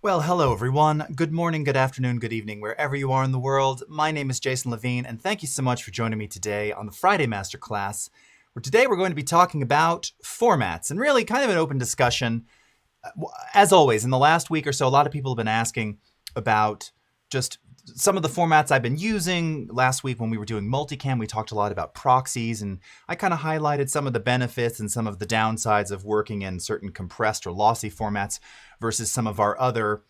Well, hello everyone. Good morning, good afternoon, good evening, wherever you are in the world. My name is Jason Levine, and thank you so much for joining me today on the Friday Masterclass, where today we're going to be talking about formats and really kind of an open discussion. As always, in the last week or so, a lot of people have been asking about just some of the formats I've been using. Last week when we were doing Multicam, we talked a lot about proxies, and I kind of highlighted some of the benefits and some of the downsides of working in certain compressed or lossy formats versus some of our other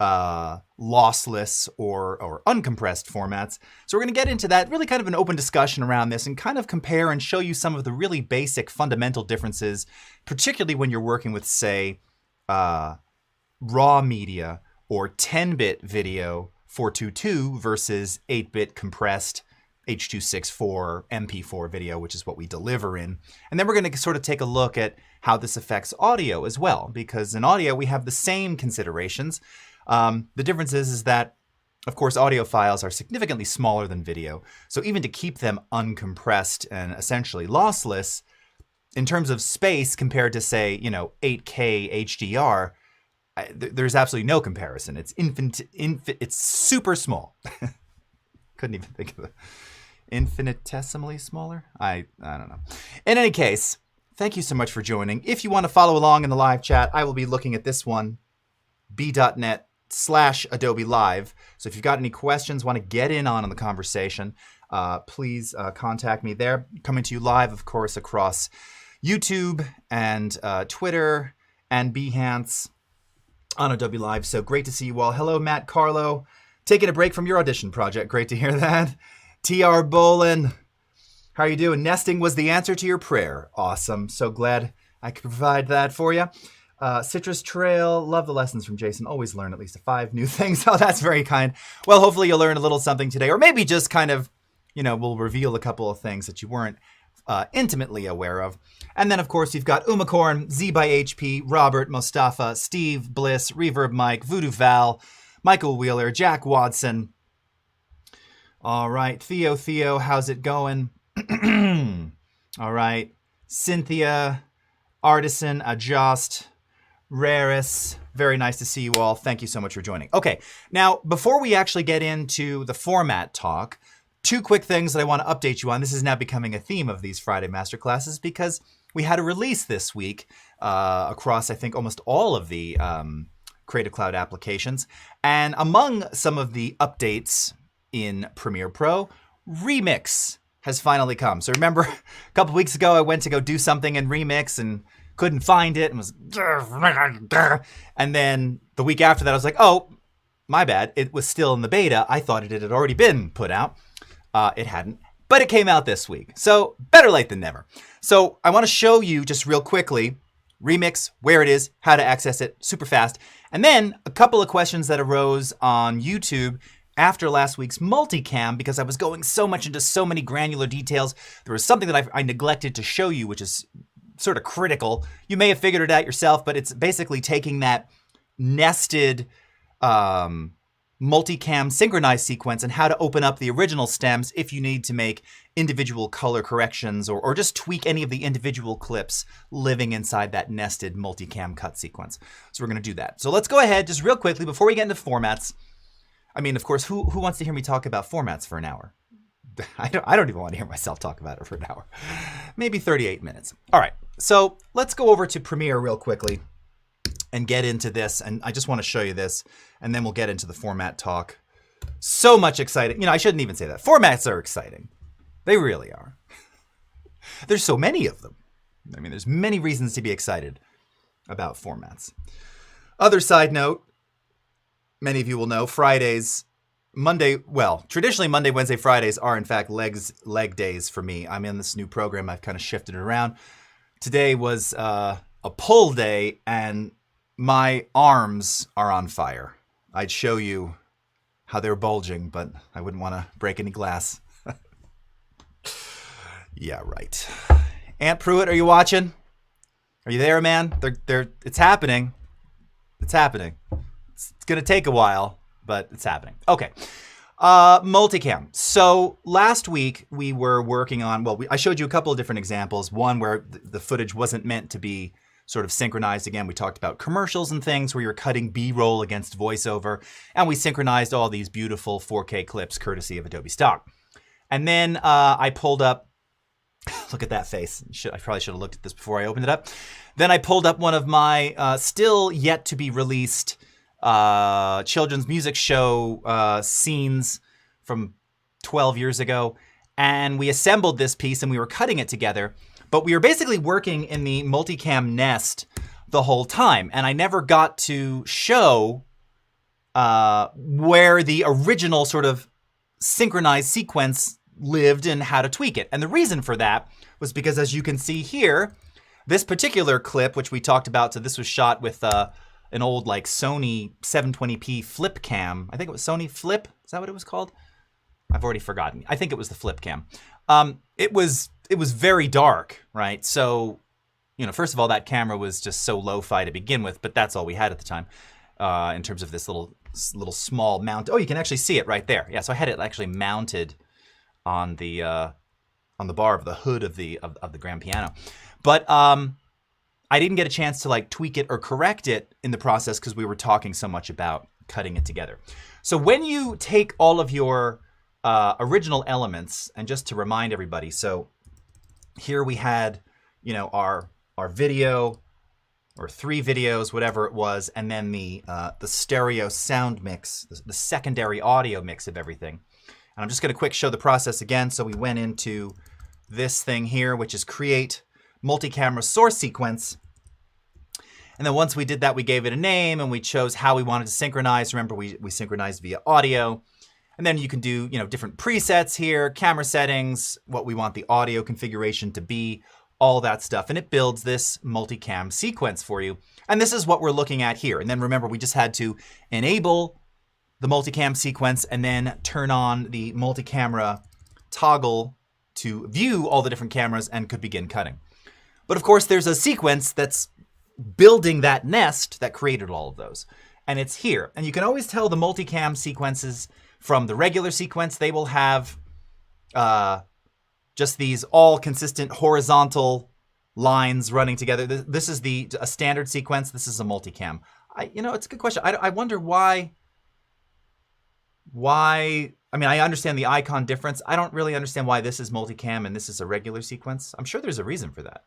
lossless or uncompressed formats. So we're going to get into that, really kind of an open discussion around this and kind of compare and show you some of the really basic fundamental differences, particularly when you're working with, say, raw media or 10-bit video 422 versus 8-bit compressed H.264 MP4 video, which is what we deliver in. And then we're going to sort of take a look at how this affects audio as well, because in audio we have the same considerations. The difference is that, of course, audio files are significantly smaller than video. So even to keep them uncompressed and essentially lossless, in terms of space compared to, say, 8K HDR, there's absolutely no comparison. It's it's super small. Couldn't even think of it. Infinitesimally smaller? I don't know. In any case, thank you so much for joining. If you want to follow along in the live chat, I will be looking at this one, b.net/Adobe Live. So if you've got any questions, want to get in on the conversation, please contact me there. Coming to you live, of course, across YouTube and Twitter and Behance on Adobe Live. So great to see you all. Hello, Matt Carlo. Taking a break from your audition project. Great to hear that. TR Bolin, how are you doing? Nesting was the answer to your prayer. Awesome. So glad I could provide that for you. Citrus Trail, love the lessons from Jason. Always learn at least 5 new things. Oh, that's very kind. Well, hopefully you'll learn a little something today, or maybe just kind of, we'll reveal a couple of things that you weren't intimately aware of. And then, of course, you've got Umacorn, Z by HP, Robert, Mustafa, Steve, Bliss, Reverb Mike, Voodoo Val, Michael Wheeler, Jack Watson. All right, Theo, how's it going? All right, Cynthia, Artisan, Adjust, Raris. Very nice to see you all. Thank you so much for joining. Okay, now, before we actually get into the format talk, 2 quick things that I want to update you on. This is now becoming a theme of these Friday Masterclasses because we had a release this week across, I think, almost all of the Creative Cloud applications. And among some of the updates in Premiere Pro, Remix has finally come. So remember, a couple weeks ago, I went to go do something in Remix and couldn't find it and was... And then the week after that, I was like, oh, my bad. It was still in the beta. I thought it had already been put out. It hadn't, but it came out this week. So better late than never. So I want to show you just real quickly, Remix, where it is, how to access it super fast. And then a couple of questions that arose on YouTube after last week's Multicam, because I was going so much into so many granular details. There was something that I neglected to show you, which is sort of critical. You may have figured it out yourself, but it's basically taking that nested Multicam synchronized sequence and how to open up the original stems if you need to make individual color corrections or just tweak any of the individual clips living inside that nested Multicam cut sequence. So we're going to do that. So let's go ahead just real quickly before we get into formats. I mean, of course, who wants to hear me talk about formats for an hour? I don't even want to hear myself talk about it for an hour. Maybe 38 minutes. All right. So let's go over to Premiere real quickly and get into this. And I just want to show you this, and then we'll get into the format talk. So much exciting. I shouldn't even say that. Formats are exciting. They really are. There's so many of them. I mean, there's many reasons to be excited about formats. Other side note, many of you will know, traditionally Monday, Wednesday, Fridays are in fact leg days for me. I'm in this new program. I've kind of shifted it around. Today was a pull day, and my arms are on fire. I'd show you how they're bulging, but I wouldn't want to break any glass. Yeah, right. Aunt Pruitt, are you watching? Are you there, man? It's happening. It's happening. It's going to take a while, but it's happening. Okay. Multicam. So last week we were working on, I showed you a couple of different examples. One where the footage wasn't meant to be sort of synchronized. Again, we talked about commercials and things where you're cutting B-roll against voiceover, and we synchronized all these beautiful 4K clips courtesy of Adobe Stock. And then I pulled up, look at that face. I probably should have looked at this before I opened it up. Then I pulled up one of my still yet to be released children's music show scenes from 12 years ago. And we assembled this piece and we were cutting it together. But we were basically working in the Multicam nest the whole time. And I never got to show where the original sort of synchronized sequence lived and how to tweak it. And the reason for that was because, as you can see here, this particular clip, which we talked about, so this was shot with an old like Sony 720p flip cam. I think it was Sony Flip. Is that what it was called? I've already forgotten. I think it was the flip cam. It was very dark, right? So, you know, first of all, that camera was just so lo-fi to begin with, but that's all we had at the time in terms of this little small mount. Oh, you can actually see it right there. Yeah, so I had it actually mounted on the bar of the hood of the grand piano. But I didn't get a chance to like tweak it or correct it in the process because we were talking so much about cutting it together. So when you take all of your original elements, and just to remind everybody, so here we had, you know, our video, or 3 videos, whatever it was, and then the stereo sound mix, the secondary audio mix of everything. And I'm just going to quick show the process again. So we went into this thing here, which is create multi-camera source sequence. And then once we did that, we gave it a name and we chose how we wanted to synchronize. Remember, we synchronized via audio. And then you can do, you know, different presets here, camera settings, what we want the audio configuration to be, all that stuff. And it builds this multicam sequence for you. And this is what we're looking at here. And then remember, we just had to enable the multicam sequence and then turn on the multi-camera toggle to view all the different cameras and could begin cutting. But of course, there's a sequence that's building that nest that created all of those. And it's here. And you can always tell the multicam sequences from the regular sequence. They will have just these all consistent horizontal lines running together. This is a standard sequence. This is a multicam. You know, it's a good question. I wonder why. I mean, I understand the icon difference. I don't really understand why this is multicam and this is a regular sequence. I'm sure there's a reason for that.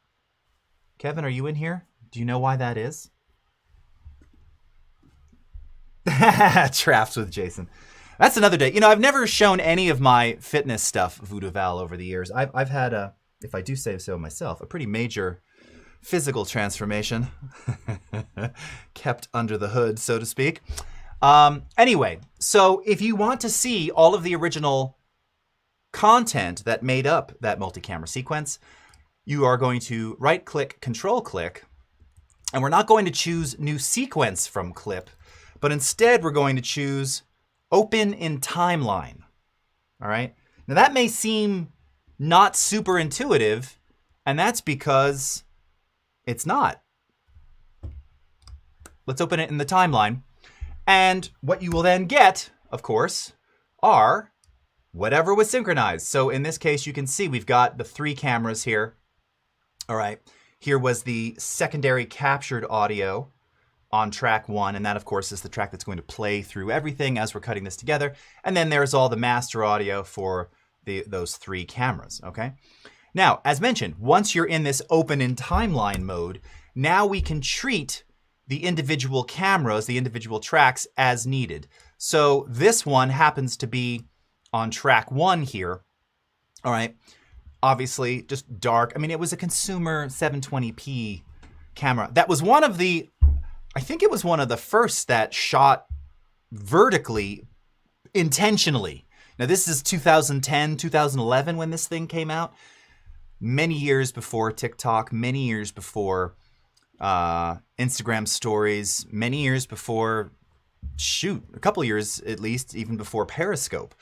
Kevin, are you in here? Do you know why that is? Traps with Jason. That's another day. You know, I've never shown any of my fitness stuff, Voodoo Val, over the years. I've had if I do say so myself, a pretty major physical transformation kept under the hood, so to speak. Anyway, so if you want to see all of the original content that made up that multi-camera sequence, you are going to right-click, control-click, and we're not going to choose new sequence from clip, but instead we're going to choose open in timeline. All right. Now that may seem not super intuitive, and that's because it's not. Let's open it in the timeline. And what you will then get, of course, are whatever was synchronized. So in this case, you can see we've got the 3 cameras here. All right. Here was the secondary captured audio on track 1, and that of course is the track that's going to play through everything as we're cutting this together. And then there's all the master audio for those 3 cameras, okay? Now, as mentioned, once you're in this open in timeline mode, now we can treat the individual cameras, the individual tracks as needed. So this one happens to be on track 1 here, all right? Obviously, just dark. I mean, it was a consumer 720p camera. That was one of the, I think it was one of the first that shot vertically intentionally. Now this is 2010, 2011 when this thing came out. Many years before TikTok, many years before Instagram stories, many years before, shoot, a couple years at least, even before Periscope.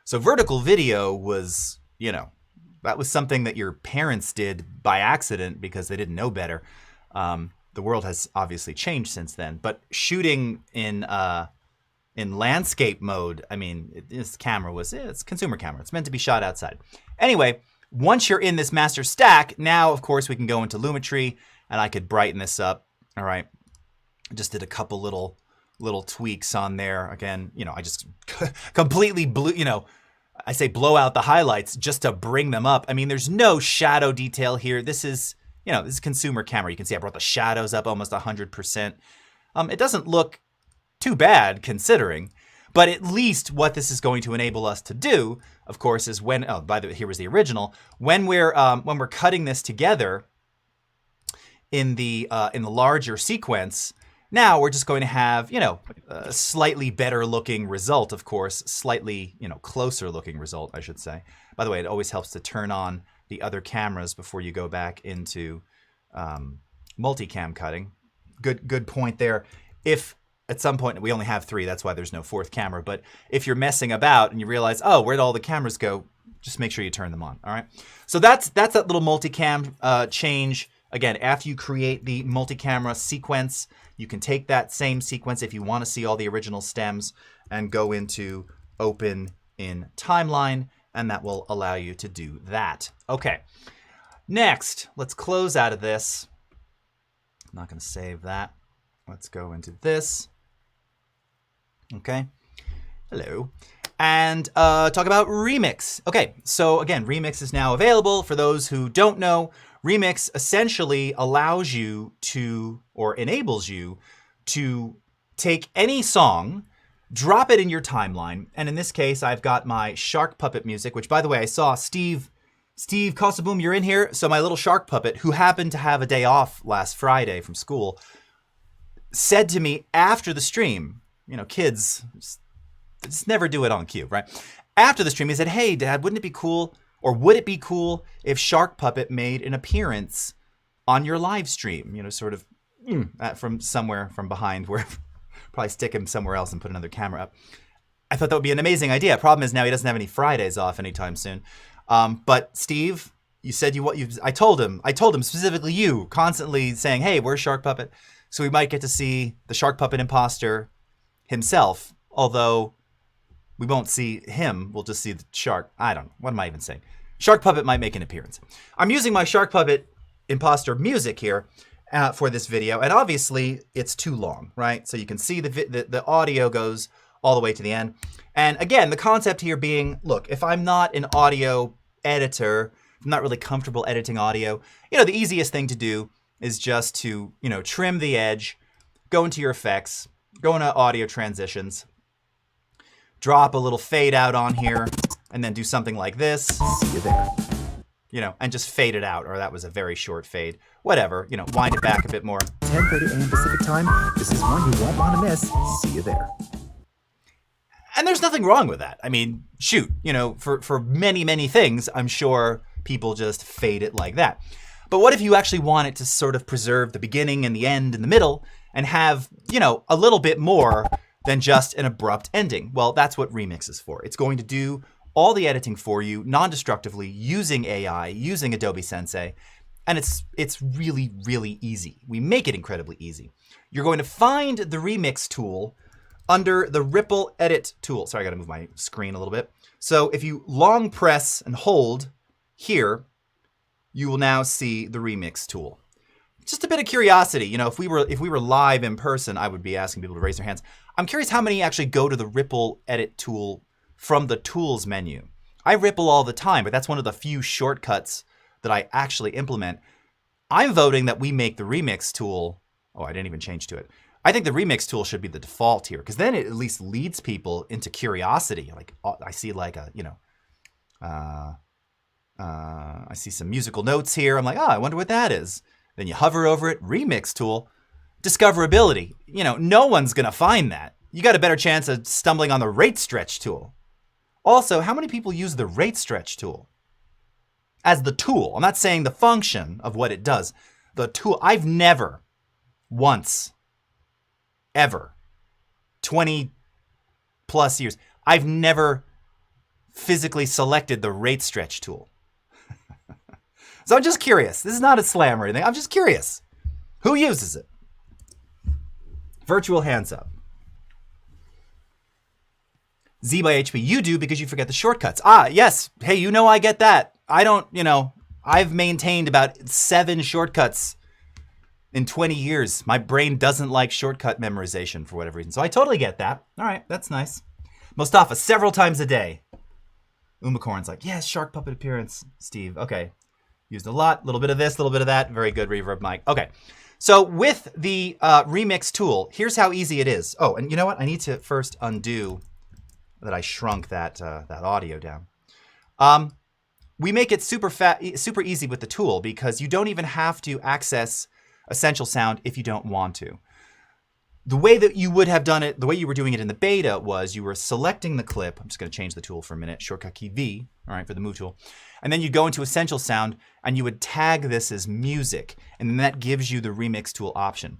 So vertical video was, you know, that was something that your parents did by accident because they didn't know better. The world has obviously changed since then, but shooting in landscape mode, I mean, this camera was, it's a consumer camera. It's meant to be shot outside. Anyway, once you're in this master stack, now, of course, we can go into Lumetri and I could brighten this up. All right. I just did a couple little tweaks on there. Again, you know, I just completely blew, you know, I say blow out the highlights just to bring them up. I mean, there's no shadow detail here. This is, you know, this is consumer camera. You can see I brought the shadows up almost 100%. It doesn't look too bad considering, but at least what this is going to enable us to do, of course, is when, oh, by the way, here was the original. When we're cutting this together in the larger sequence, now we're just going to have, you know, a slightly better looking result, of course, slightly, you know, closer looking result, I should say. By the way, it always helps to turn on the other cameras before you go back into multicam cutting. Good point there. If at some point, we only have 3, that's why there's no 4th camera, but if you're messing about and you realize, oh, where'd all the cameras go, just make sure you turn them on, all right? So that's that little multicam change. Again, after you create the multi-camera sequence, you can take that same sequence if you want to see all the original stems and go into open in timeline, and that will allow you to do that. Okay, next, let's close out of this. I'm not going to save that. Let's go into this. Okay, hello. And talk about Remix. Okay, so again, Remix is now available. For those who don't know, Remix essentially allows you to, or enables you to take any song, drop it in your timeline. And in this case, I've got my shark puppet music, which by the way, I saw Steve Costaboom, you're in here. So my little shark puppet, who happened to have a day off last Friday from school, said to me after the stream, you know, kids just never do it on cue, right? After the stream, he said, hey, Dad, wouldn't it be cool, or would it be cool if Shark Puppet made an appearance on your live stream? You know, sort of from somewhere from behind where probably stick him somewhere else and put another camera up. I thought that would be an amazing idea. Problem is now he doesn't have any Fridays off anytime soon. But Steve, you said I told him specifically you constantly saying, hey, where's Shark Puppet? So we might get to see the Shark Puppet imposter himself, although we won't see him. We'll just see the shark. I don't know. What am I even saying? Shark Puppet might make an appearance. I'm using my Shark Puppet imposter music here for this video, and obviously it's too long, right? So you can see the audio goes all the way to the end. And again, the concept here being, look, if I'm not an audio editor, I'm not really comfortable editing audio, you know, the easiest thing to do is just to, you know, trim the edge, go into your effects, go into audio transitions, drop a little fade out on here, and then do something like this. See you there. You know, and just fade it out, or that was a very short fade. Whatever, you know, wind it back a bit more. 10:30 a.m. Pacific time. This is one you won't want to miss. See you there. And there's nothing wrong with that. I mean, shoot, you know, for many, many things, I'm sure people just fade it like that. But what if you actually want it to sort of preserve the beginning and the end and the middle and have, you know, a little bit more than just an abrupt ending? Well, that's what Remix is for. It's going to do all the editing for you non-destructively using AI, using Adobe Sensei, and it's really, really easy. We make it incredibly easy. You're going to find the Remix tool under the Ripple Edit tool. Sorry, I gotta move my screen a little bit. So if you long press and hold here, you will now see the Remix tool. Just a bit of curiosity, you know, if we were live in person, I would be asking people to raise their hands. I'm curious how many actually go to the Ripple Edit tool from the Tools menu. I ripple all the time, but that's one of the few shortcuts that I actually implement. I'm voting that we make the Remix tool, oh, I didn't even change to it. I think the Remix tool should be the default here, because then it at least leads people into curiosity. Like, I see like a, you know, I see some musical notes here. I'm like, oh, I wonder what that is. Then you hover over it, Remix tool, discoverability. You know, no one's gonna find that. You got a better chance of stumbling on the rate stretch tool. Also, how many people use the rate stretch tool as the tool? I'm not saying the function of what it does. The tool, I've never once, ever, 20 plus years, I've never physically selected the rate stretch tool. So I'm just curious. This is not a slam or anything. I'm just curious. Who uses it? Virtual hands up. Z by HP, you do because you forget the shortcuts. Ah, yes. Hey, you know I get that. I don't, you know, I've maintained about 7 shortcuts in 20 years. My brain doesn't like shortcut memorization for whatever reason. So I totally get that. All right, that's nice. Mustafa, several times a day. Umacorn's like, yes, shark puppet appearance, Steve. Okay. Used a lot, little bit of this, little bit of that. Very good reverb mic. Okay. So with the remix tool, here's how easy it is. Oh, and you know what? I need to first undo that I shrunk that that audio down. We make it super easy with the tool because you don't even have to access Essential Sound if you don't want to. The way that you would have done it, the way you were doing it in the beta was you were selecting the clip. I'm just going to change the tool for a minute. Shortcut key V, all right, for the move tool. And then you go into Essential Sound and you would tag this as music. And then that gives you the remix tool option.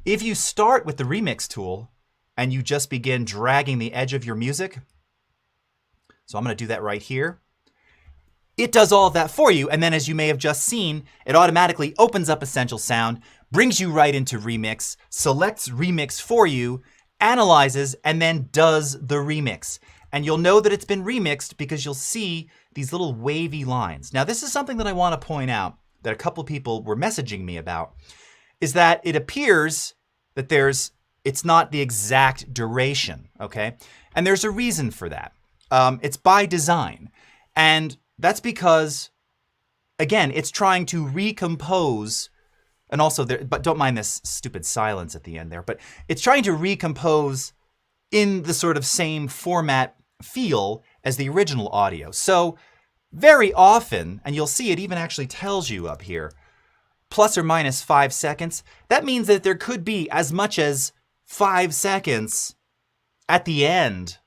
If you start with the remix tool and you just begin dragging the edge of your music, so I'm going to do that right here. It does all of that for you. And then as you may have just seen, it automatically opens up Essential Sound, brings you right into Remix, selects Remix for you, analyzes, and then does the remix. And you'll know that it's been remixed because you'll see these little wavy lines. Now, this is something that I want to point out that a couple people were messaging me about, is that it appears that it's not the exact duration, okay? And there's a reason for that. It's by design. And that's because, again, it's trying to recompose, and also, but don't mind this stupid silence at the end there, but it's trying to recompose in the sort of same format feel as the original audio. So very often, and you'll see it even actually tells you up here, plus or minus 5 seconds, that means that there could be as much as 5 seconds at the end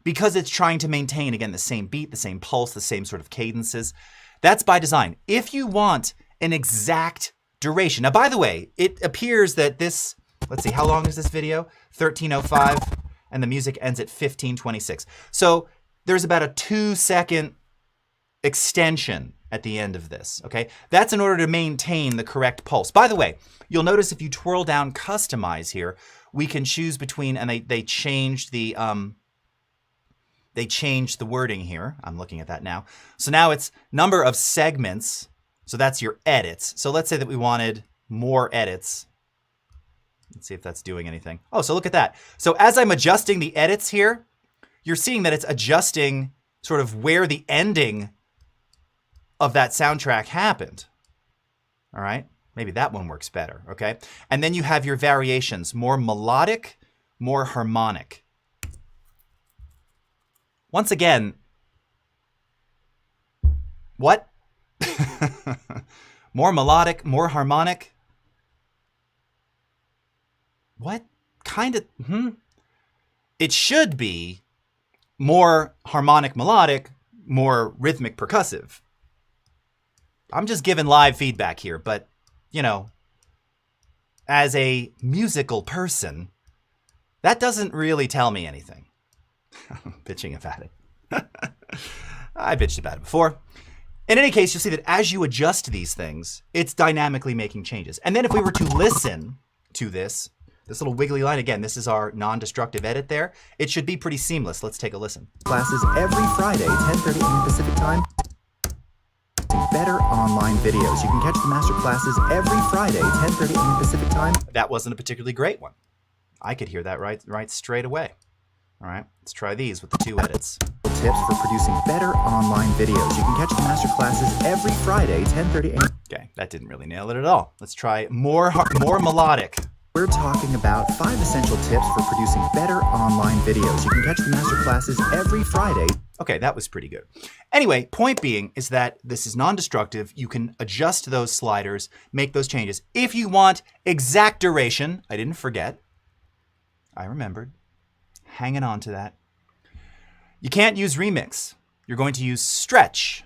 because it's trying to maintain, again, the same beat, the same pulse, the same sort of cadences. That's by design. If you want an exact duration. Now, by the way, it appears that this, let's see, how long is this video? 13:05, and the music ends at 15:26. So there's about a 2-second extension at the end of this, okay? That's in order to maintain the correct pulse. By the way, you'll notice if you twirl down Customize here, we can choose between, and they changed the wording here. I'm looking at that now. So now it's number of segments. So that's your edits. So let's say that we wanted more edits. Let's see if that's doing anything. Oh, so look at that. So as I'm adjusting the edits here, you're seeing that it's adjusting sort of where the ending of that soundtrack happened. All right, maybe that one works better, okay? And then you have your variations, more melodic, more harmonic. Once again, what? More melodic, more harmonic? What? Kind of, It should be more harmonic melodic, more rhythmic percussive. I'm just giving live feedback here, but, you know, as a musical person, that doesn't really tell me anything. I'm bitching about it. I bitched about it before. In any case, you'll see that as you adjust these things, it's dynamically making changes. And then if we were to listen to this little wiggly line, again, this is our non-destructive edit there. It should be pretty seamless. Let's take a listen. Classes every Friday, 10:30 a.m. Pacific Time. Better online videos. You can catch the master classes every Friday, 10:30 a.m. Pacific Time. That wasn't a particularly great one. I could hear that right straight away. All right, let's try these with the 2 edits. Tips for producing better online videos. You can catch the master classes every Friday, 10:30 a.m. Okay, that didn't really nail it at all. Let's try more melodic. We're talking about 5 essential tips for producing better online videos. You can catch the master classes every Friday. Okay, that was pretty good. Anyway, point being is that this is non-destructive. You can adjust those sliders, make those changes. If you want exact duration, I didn't forget. I remembered. Hanging on to that. You can't use remix. You're going to use stretch.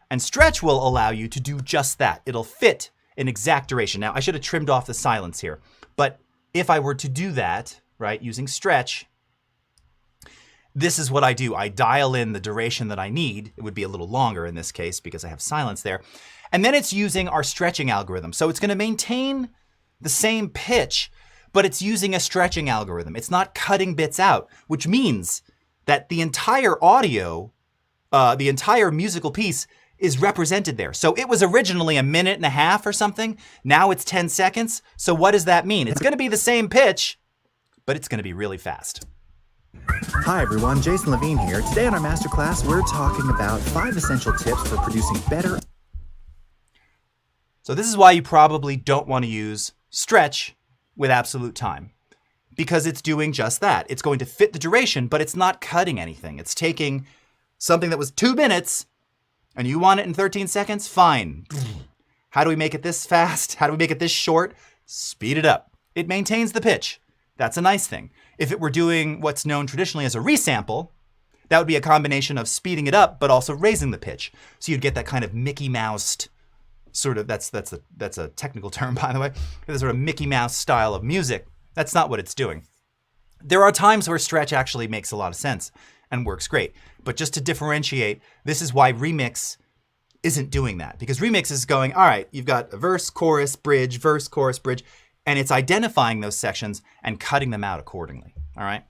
And stretch will allow you to do just that. It'll fit an exact duration. Now, I should have trimmed off the silence here. But if I were to do that, right, using stretch, this is what I do. I dial in the duration that I need. It would be a little longer in this case because I have silence there. And then it's using our stretching algorithm. So it's going to maintain the same pitch, but it's using a stretching algorithm. It's not cutting bits out, which means that the entire audio, the entire musical piece is represented there. So it was originally a minute and a half or something. Now it's 10 seconds. So what does that mean? It's going to be the same pitch, but it's going to be really fast. Hi everyone, Jason Levine here. Today on our masterclass, we're talking about 5 essential tips for producing better. So this is why you probably don't want to use stretch with absolute time, because it's doing just that. It's going to fit the duration, but it's not cutting anything. It's taking something that was 2 minutes and you want it in 13 seconds? Fine. How do we make it this fast? How do we make it this short? Speed it up. It maintains the pitch. That's a nice thing. If it were doing what's known traditionally as a resample, that would be a combination of speeding it up, but also raising the pitch. So you'd get that kind of Mickey Moused sort of, that's a technical term, by the way, the sort of Mickey Mouse style of music. That's not what it's doing. There are times where stretch actually makes a lot of sense and works great. But just to differentiate, this is why remix isn't doing that. Because remix is going, all right, you've got a verse, chorus, bridge, verse, chorus, bridge, and it's identifying those sections and cutting them out accordingly. All right?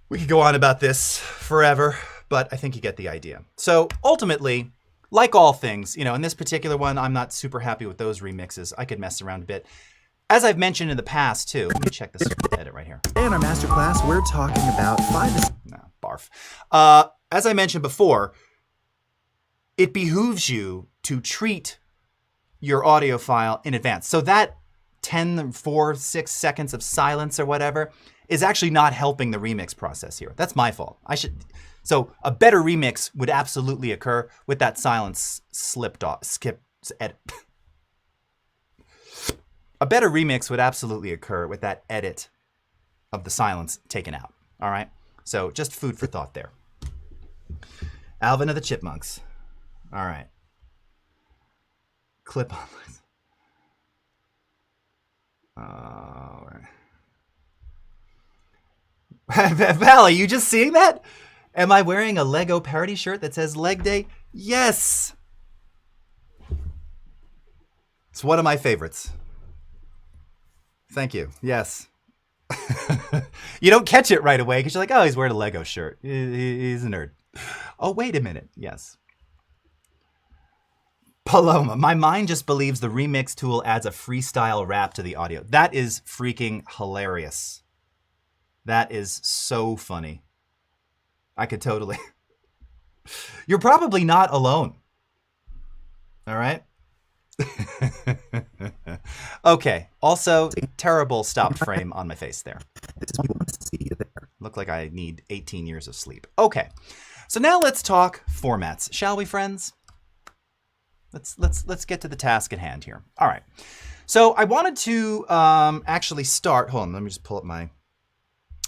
We could go on about this forever, but I think you get the idea. So ultimately, like all things, in this particular one, I'm not super happy with those remixes. I could mess around a bit. As I've mentioned in the past, too. Let me check this edit right here. Today in our masterclass, we're talking about 5... No, barf. As I mentioned before, it behooves you to treat your audio file in advance. So that 10, 4, 6 seconds of silence or whatever is actually not helping the remix process here. That's my fault. So a better remix would absolutely occur with that silence edit. A better remix would absolutely occur with that edit of the silence taken out. All right? So just food for thought there. Alvin of the Chipmunks. All right. Clip on. All right. Val, are you just seeing that? Am I wearing a Lego parody shirt that says Leg Day? Yes. It's one of my favorites. Thank you. Yes. You don't catch it right away because you're like, oh, he's wearing a Lego shirt. He's a nerd. Oh, wait a minute. Yes. Paloma, my mind just believes the remix tool adds a freestyle rap to the audio. That is freaking hilarious. That is so funny. I could totally. You're probably not alone. All right? Okay. Also, terrible stop frame on my face there. This is what we want to see you there. Look like I need 18 years of sleep. Okay. So now let's talk formats, shall we, friends? Let's get to the task at hand here. All right. So I wanted to actually start. Hold on. Let me just pull up my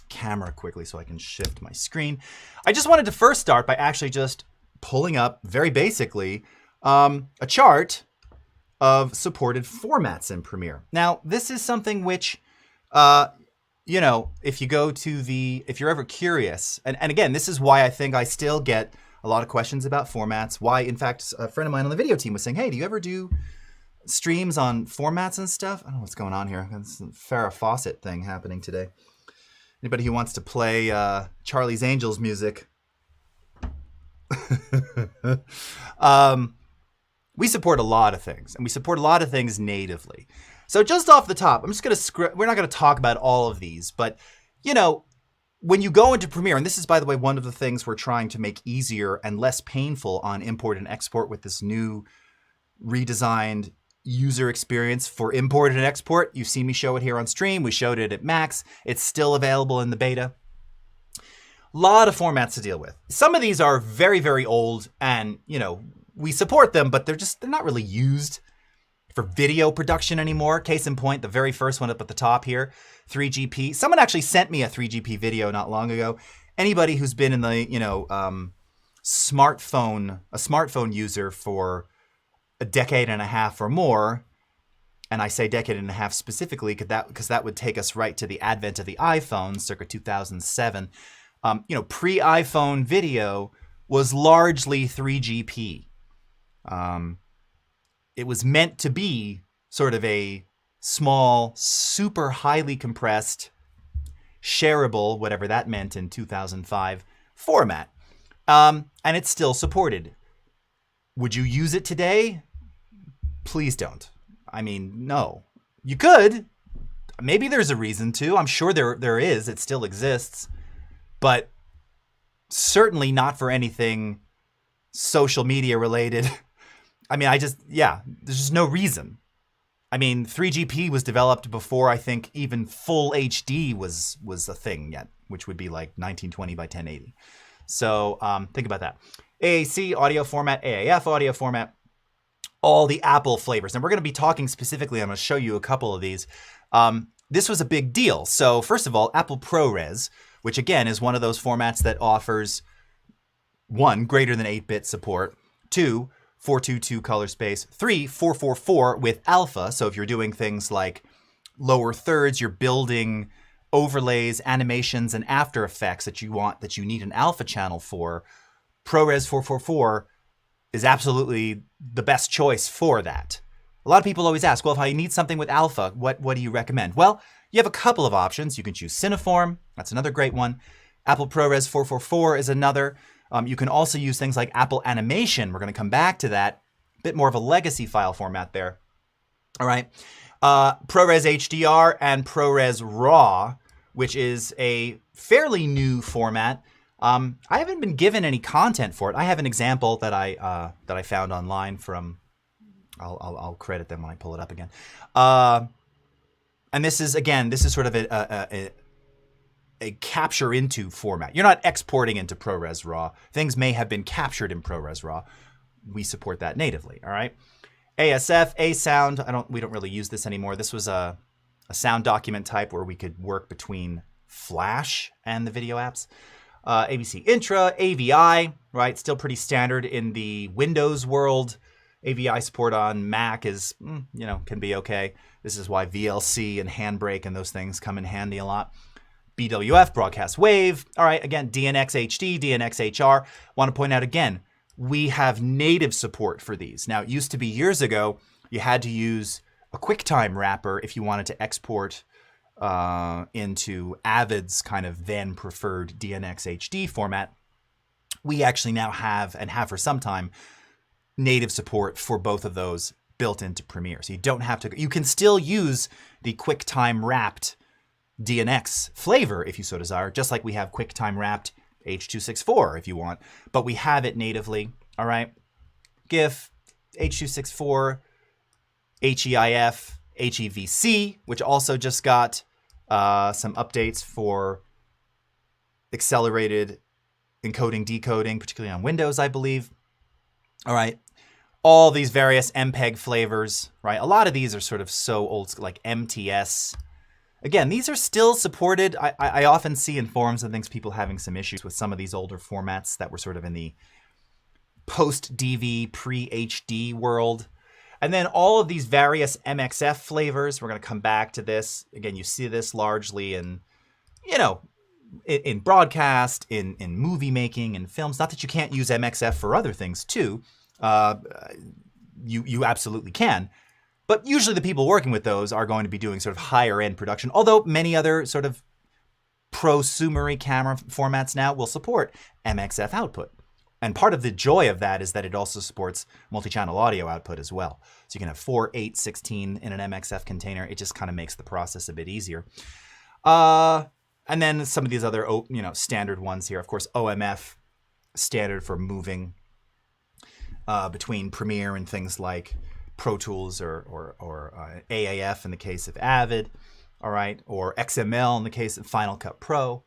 camera quickly so I can shift my screen. I just wanted to first start by actually just pulling up, very basically, a chart of supported formats in Premiere. Now, this is something which, if you go to if you're ever curious, and again, this is why I think I still get a lot of questions about formats. Why, in fact, a friend of mine on the video team was saying, hey, do you ever do streams on formats and stuff? I don't know what's going on here. There's a Farrah Fawcett thing happening today. Anybody who wants to play Charlie's Angels music. We support a lot of things, and we support a lot of things natively. So just off the top, I'm just going to we're not going to talk about all of these, but, when you go into Premiere, and this is, by the way, one of the things we're trying to make easier and less painful on import and export with this new redesigned user experience for import and export. You've seen me show it here on stream. We showed it at Max. It's still available in the beta. A lot of formats to deal with. Some of these are very, very old, and, we support them, but they're not really used for video production anymore. Case in point, the very first one up at the top here, 3GP. Someone actually sent me a 3GP video not long ago. Anybody who's been in the, smartphone user for a decade and a half or more, and I say decade and a half specifically because that would take us right to the advent of the iPhone, circa 2007. Pre-iPhone video was largely 3GP. It was meant to be sort of a small, super highly compressed, shareable, whatever that meant in 2005, format. And it's still supported. Would you use it today? Please don't. I mean, no. You could. Maybe there's a reason to. I'm sure there is. It still exists. But certainly not for anything social media related. I mean, there's just no reason. I mean, 3GP was developed before I think even full HD was a thing yet, which would be like 1920 by 1080. So think about that. AAC audio format, AAF audio format, all the Apple flavors. And we're going to be talking specifically, I'm going to show you a couple of these. This was a big deal. So first of all, Apple ProRes, which again is one of those formats that offers 1, greater than 8-bit support, 2, 422 color space, 3, 444 with alpha. So if you're doing things like lower thirds, you're building overlays, animations, and After Effects that you need an alpha channel for, ProRes 444 is absolutely the best choice for that. A lot of people always ask, well, if I need something with alpha, what do you recommend? Well, you have a couple of options. You can choose Cineform. That's another great one. Apple ProRes 444 is another. You can also use things like Apple Animation. We're going to come back to that. A bit more of a legacy file format there. All right. ProRes HDR and ProRes RAW, which is a fairly new format. I haven't been given any content for it. I have an example that I found online from. I'll credit them when I pull it up again. And this is sort of a capture into format. You're not exporting into ProRes RAW. Things may have been captured in ProRes RAW. We support that natively, all right? ASF, A-Sound, we don't really use this anymore. This was a sound document type where we could work between Flash and the video apps. ABC Intra, AVI, right? Still pretty standard in the Windows world. AVI support on Mac is, can be okay. This is why VLC and Handbrake and those things come in handy a lot. BWF, Broadcast Wave. All right, again, DNX HD, DNX HR. Want to point out again, we have native support for these. Now, it used to be years ago, you had to use a QuickTime wrapper if you wanted to export into Avid's kind of then preferred DNX HD format. We actually now have, and have for some time, native support for both of those built into Premiere. So you don't have to, you can still use the QuickTime wrapped DNX flavor if you so desire, just like we have QuickTime wrapped H.264 if you want, but we have it natively, all right? GIF, H.264, HEIF, HEVC, which also just got some updates for accelerated encoding, decoding, particularly on Windows, I believe. All right. All these various MPEG flavors, right? A lot of these are sort of so old school, like MTS. Again, these are still supported. I often see in forums and things people having some issues with some of these older formats that were sort of in the post-DV, pre-HD world. And then all of these various MXF flavors, we're going to come back to this. Again, you see this largely in, in broadcast, in movie making, and films. Not that you can't use MXF for other things too. You absolutely can. But usually the people working with those are going to be doing sort of higher end production, although many other sort of prosumery camera formats now will support MXF output. And part of the joy of that is that it also supports multi-channel audio output as well. So you can have 4, 8, 16 in an MXF container. It just kind of makes the process a bit easier. And then some of these other, standard ones here. Of course, OMF, standard for moving between Premiere and things like Pro Tools or AAF in the case of Avid, all right, or XML in the case of Final Cut Pro,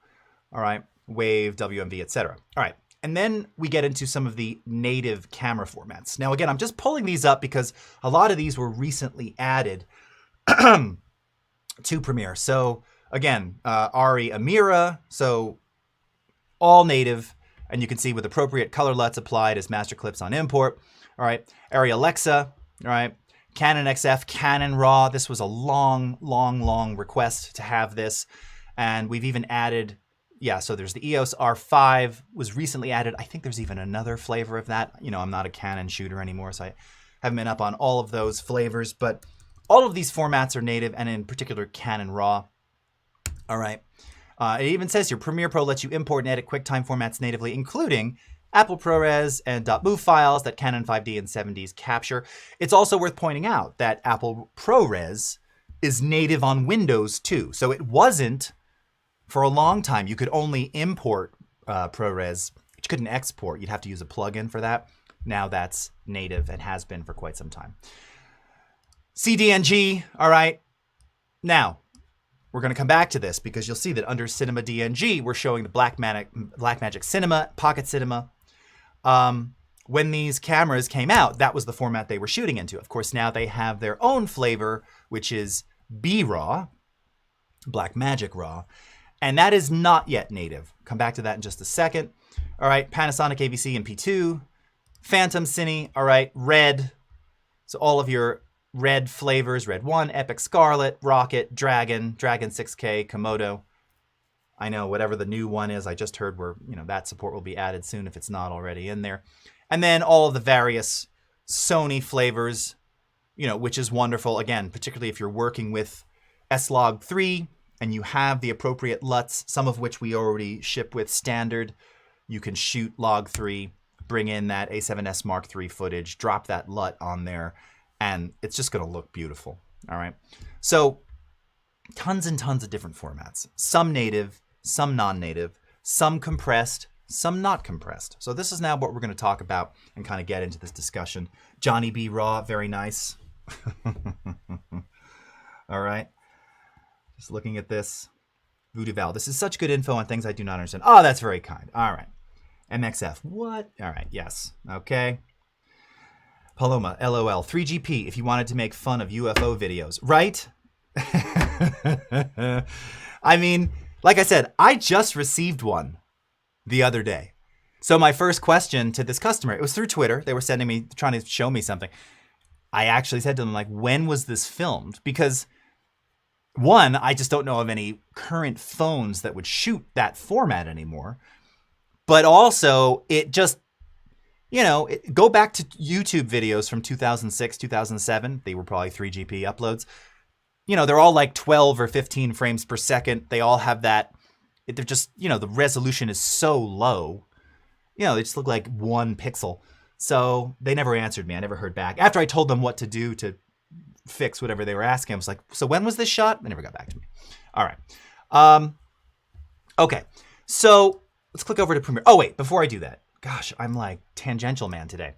all right, Wave, WMV, etc. All right, and then we get into some of the native camera formats. Now, again, I'm just pulling these up because a lot of these were recently added to Premiere. So again, ARRI Amira, so all native, and you can see with appropriate color LUTs applied as master clips on import. All right, ARRI Alexa. All right, Canon XF, Canon RAW. This was a long request to have this. And we've even added, so there's the EOS R5 was recently added. I think there's even another flavor of that. I'm not a Canon shooter anymore, so I haven't been up on all of those flavors. But all of these formats are native, and in particular, Canon RAW. All right. It even says here, Premiere Pro lets you import and edit QuickTime formats natively, including Apple ProRes and .mov files that Canon 5D and 7Ds capture. It's also worth pointing out that Apple ProRes is native on Windows too. So it wasn't, for a long time, you could only import ProRes, but you couldn't export. You'd have to use a plugin for that. Now that's native and has been for quite some time. CDNG, all right. Now, we're going to come back to this because you'll see that under Cinema DNG, we're showing the Blackmagic Cinema, Pocket Cinema. When these cameras came out, that was the format they were shooting into. Of course, now they have their own flavor, which is B-RAW, Blackmagic RAW, and that is not yet native. Come back to that in just a second. All right, Panasonic AVC and P2, Phantom Cine, all right, Red. So all of your Red flavors, Red 1, Epic Scarlet, Rocket, Dragon 6K, Komodo. I know whatever the new one is, I just heard where, that support will be added soon if it's not already in there. And then all of the various Sony flavors, which is wonderful. Again, particularly if you're working with S-Log3 and you have the appropriate LUTs, some of which we already ship with standard. You can shoot Log3, bring in that A7S Mark III footage, drop that LUT on there, and it's just going to look beautiful. All right. So tons and tons of different formats, some native, some non-native, some compressed, some not compressed. So this is now what we're going to talk about and kind of get into this discussion. Johnny B. Raw, very nice. All right. Just looking at this. Voodoo Val, this is such good info on things I do not understand. Oh, that's very kind. All right. MXF, what? All right, yes. Okay. Paloma, LOL, 3GP, if you wanted to make fun of UFO videos, right? I mean, like I said, I just received one the other day. So my first question to this customer, it was through Twitter. They were sending me, trying to show me something. I actually said to them, like, when was this filmed? Because one, I just don't know of any current phones that would shoot that format anymore. But also, it just, go back to YouTube videos from 2006, 2007. They were probably 3GP uploads. They're all like 12 or 15 frames per second. They all have that. They're just, the resolution is so low. They just look like 1 pixel. So they never answered me. I never heard back. After I told them what to do to fix whatever they were asking, I was like, so when was this shot? They never got back to me. All right. Okay. So let's click over to Premiere. Oh, wait, before I do that. Gosh, I'm like tangential man today.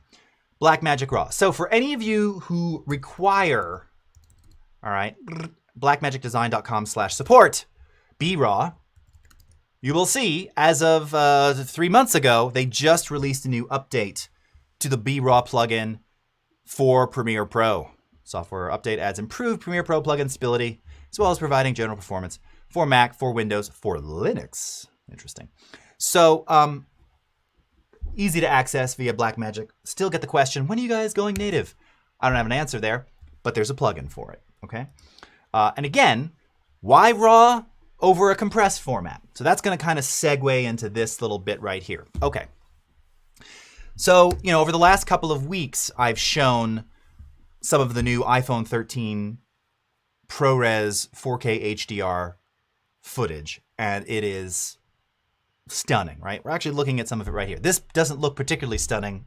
Blackmagic RAW. So for any of you who require, all right, blackmagicdesign.com/support, B-RAW, you will see as of 3 months ago, they just released a new update to the B-RAW plugin for Premiere Pro. Software update adds improved Premiere Pro plugin stability, as well as providing general performance for Mac, for Windows, for Linux. Interesting. So, easy to access via Blackmagic. Still get the question, when are you guys going native? I don't have an answer there, but there's a plugin for it, okay? And again, why RAW over a compressed format? So that's going to kind of segue into this little bit right here. Okay. So, over the last couple of weeks, I've shown some of the new iPhone 13 ProRes 4K HDR footage, and it is stunning, right? We're actually looking at some of it right here. This doesn't look particularly stunning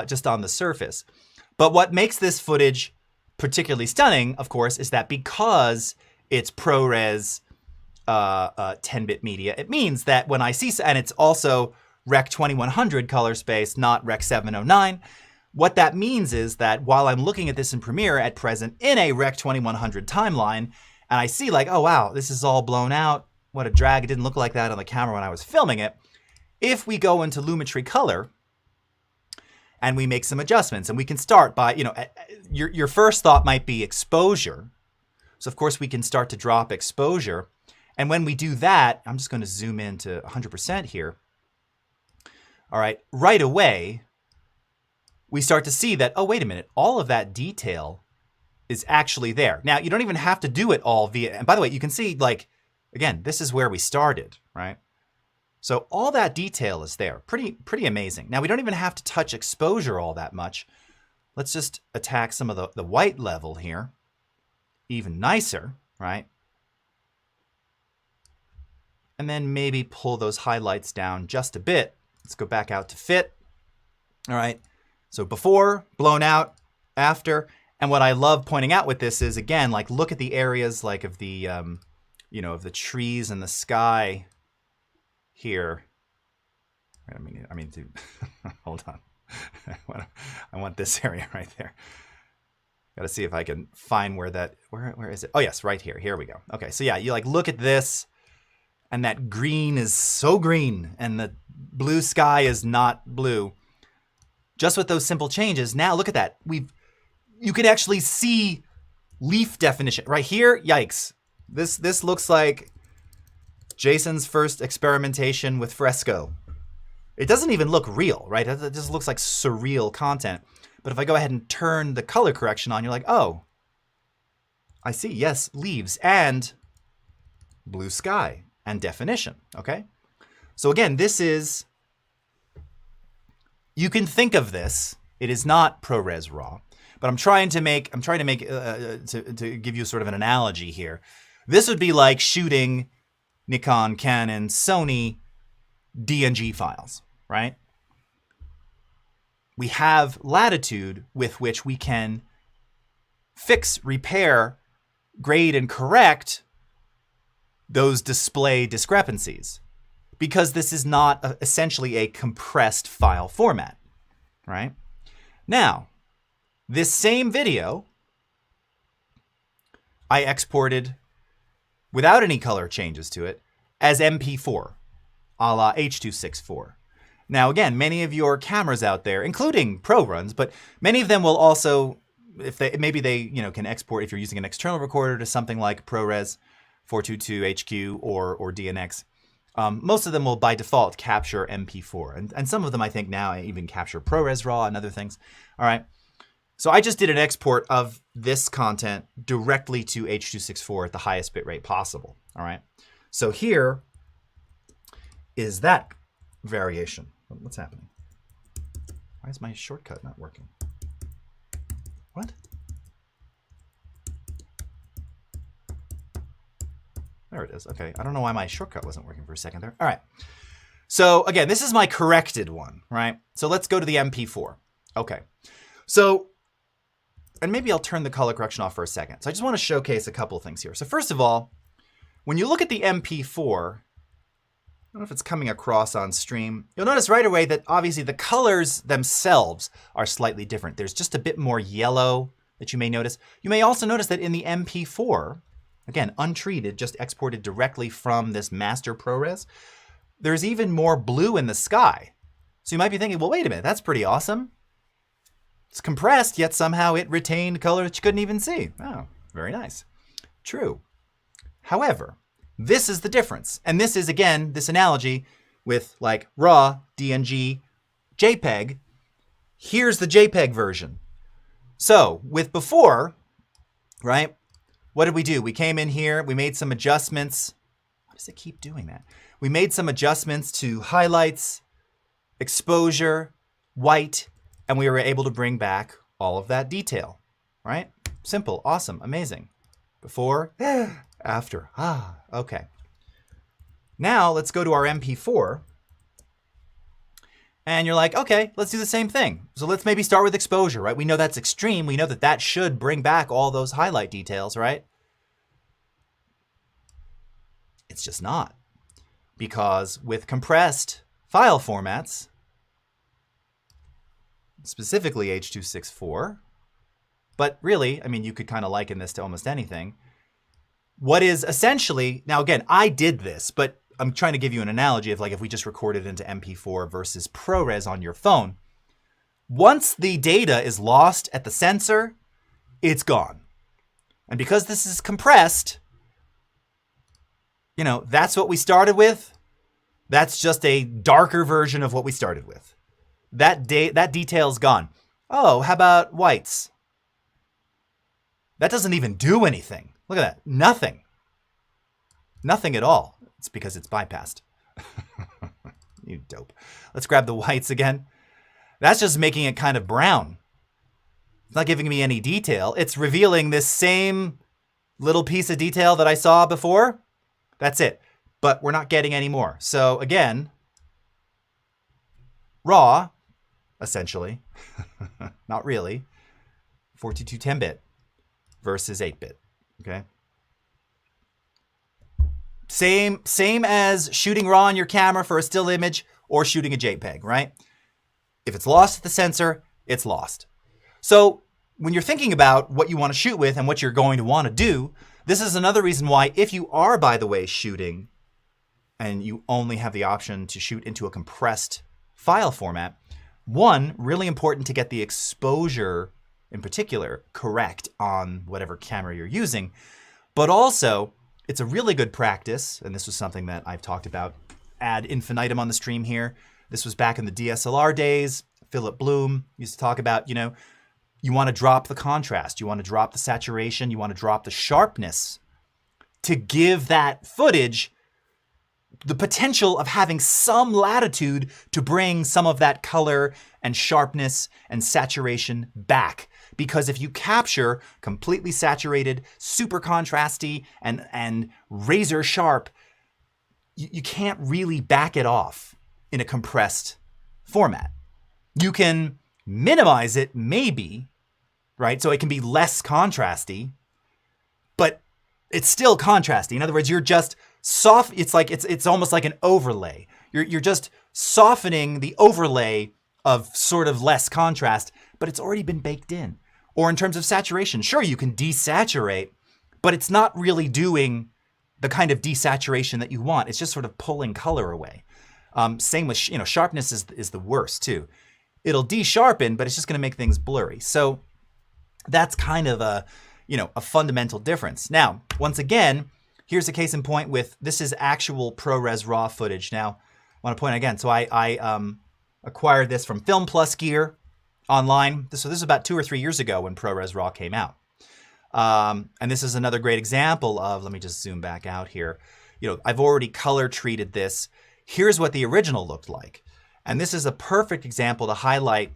just on the surface. But what makes this footage particularly stunning, of course, is that because it's ProRes 10-bit media, it means that when I see, and it's also Rec 2100 color space, not Rec 709, what that means is that while I'm looking at this in Premiere at present in a Rec 2100 timeline, and I see like, oh wow, this is all blown out, what a drag, it didn't look like that on the camera when I was filming it. If we go into Lumetri Color and we make some adjustments, and we can start by, your first thought might be exposure. So of course we can start to drop exposure. And when we do that, I'm just going to zoom in to 100% here. All right, right away, we start to see that, oh, wait a minute, all of that detail is actually there. Now, you don't even have to do it all via, and by the way, you can see, like, again, this is where we started, right? So all that detail is there. Pretty amazing. Now, we don't even have to touch exposure all that much. Let's just attack some of the white level here. Even nicer, right? And then maybe pull those highlights down just a bit. Let's go back out to fit. All right. So before, blown out, after. And what I love pointing out with this is, again, like look at the areas like of the, of the trees and the sky here. I mean, dude, hold on. I want this area right there. Got to see if I can find where is it? Oh, yes, right here. Here we go. Okay, so yeah, you like look at this, and that green is so green, and the blue sky is not blue. Just with those simple changes, now look at that. You can actually see leaf definition right here. Yikes! This looks like Jason's first experimentation with fresco. It doesn't even look real, right? It just looks like surreal content. But if I go ahead and turn the color correction on, you're like, oh, I see. Yes, leaves and blue sky and definition. Okay. So again, you can think of this. It is not ProRes RAW, but I'm trying to give you sort of an analogy here. This would be like shooting Nikon, Canon, Sony DNG files, right? We have latitude with which we can fix, repair, grade, and correct those display discrepancies because this is not essentially a compressed file format, right? Now, this same video I exported without any color changes to it as MP4, a la H.264. Now, again, many of your cameras out there, including pro runs, but many of them will also, if they can export if you're using an external recorder to something like ProRes 422 HQ or DNX. Most of them will by default capture MP4, and some of them I think now even capture ProRes RAW and other things. All right. So I just did an export of this content directly to H.264 at the highest bitrate possible. All right. So here is that variation. What's happening? Why is my shortcut not working? What? There it is. Okay. I don't know why my shortcut wasn't working for a second there. All right. So again, this is my corrected one, right? So let's go to the MP4. Okay. So, and maybe I'll turn the color correction off for a second. So I just want to showcase a couple of things here. So first of all, when you look at the MP4, I don't know if it's coming across on stream. You'll notice right away that obviously the colors themselves are slightly different. There's just a bit more yellow that you may notice. You may also notice that in the MP4, again, untreated, just exported directly from this master ProRes, there's even more blue in the sky. So you might be thinking, well, wait a minute, that's pretty awesome. It's compressed, yet somehow it retained color that you couldn't even see. Oh, very nice. True. However, this is the difference. And this is, again, this analogy with like RAW, DNG, JPEG. Here's the JPEG version. So with before, right, what did we do? We came in here, we made some adjustments. Why does it keep doing that? We made some adjustments to highlights, exposure, white, and we were able to bring back all of that detail, right? Simple, awesome, amazing. Before, after, okay. Now let's go to our MP4. And you're like, okay, let's do the same thing. So let's maybe start with exposure, right? We know that's extreme. We know that that should bring back all those highlight details, right? It's just not. Because with compressed file formats, specifically H.264, but really, I mean, you could kind of liken this to almost anything. What is essentially, now again, I did this, but I'm trying to give you an analogy of like if we just recorded into MP4 versus ProRes on your phone. Once the data is lost at the sensor, it's gone. And because this is compressed, you know, that's what we started with. That's just a darker version of what we started with. That detail's gone. Oh, how about whites? That doesn't even do anything. Look at that. Nothing. Nothing at all. It's because it's bypassed. You dope. Let's grab the whites again. That's just making it kind of brown. It's not giving me any detail. It's revealing this same little piece of detail that I saw before. That's it. But we're not getting any more. So again, RAW, essentially, not really, 422 10-bit versus 8-bit, okay? Same as shooting RAW on your camera for a still image or shooting a JPEG, right? If it's lost at the sensor, it's lost. So when you're thinking about what you want to shoot with and what you're going to want to do, this is another reason why, if you are, by the way, shooting and you only have the option to shoot into a compressed file format, one, really important to get the exposure in particular correct on whatever camera you're using, but also it's a really good practice, and this was something that I've talked about ad infinitum on the stream here. This was back in the DSLR days. Philip Bloom used to talk about, you want to drop the contrast, you want to drop the saturation, you want to drop the sharpness to give that footage the potential of having some latitude to bring some of that color and sharpness and saturation back. Because if you capture completely saturated, super contrasty, and razor sharp, you can't really back it off in a compressed format. You can minimize it, maybe, right? So it can be less contrasty, but it's still contrasty. In other words, you're just soft. It's almost like an overlay. You're just softening the overlay of sort of less contrast, but it's already been baked in. Or in terms of saturation, sure, you can desaturate, but it's not really doing the kind of desaturation that you want. It's just sort of pulling color away. Same with, sharpness is the worst too. It'll de-sharpen, but it's just going to make things blurry. So that's kind of a fundamental difference. Now, once again, here's a case in point with, this is actual ProRes RAW footage. Now, I want to point again. So I acquired this from Film Plus Gear online. So this is about 2 or 3 years ago when ProRes RAW came out. And this is another great example of, let me just zoom back out here. I've already color treated this. Here's what the original looked like. And this is a perfect example to highlight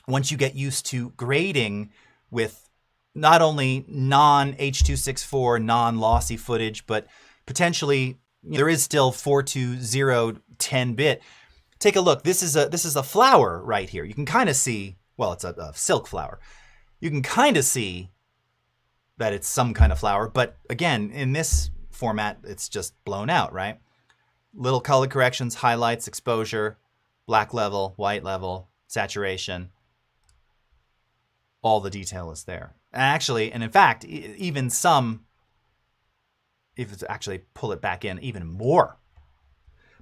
once you get used to grading with not only non-H.264, non-lossy footage, but potentially there is still 420 10-bit. Take a look. This is a flower right here. You can kind of see, well, it's a silk flower. You can kind of see that it's some kind of flower, but again, in this format, it's just blown out, right? Little color corrections, highlights, exposure, black level, white level, saturation. All the detail is there. And in fact, even some, if it's actually pull it back in, even more.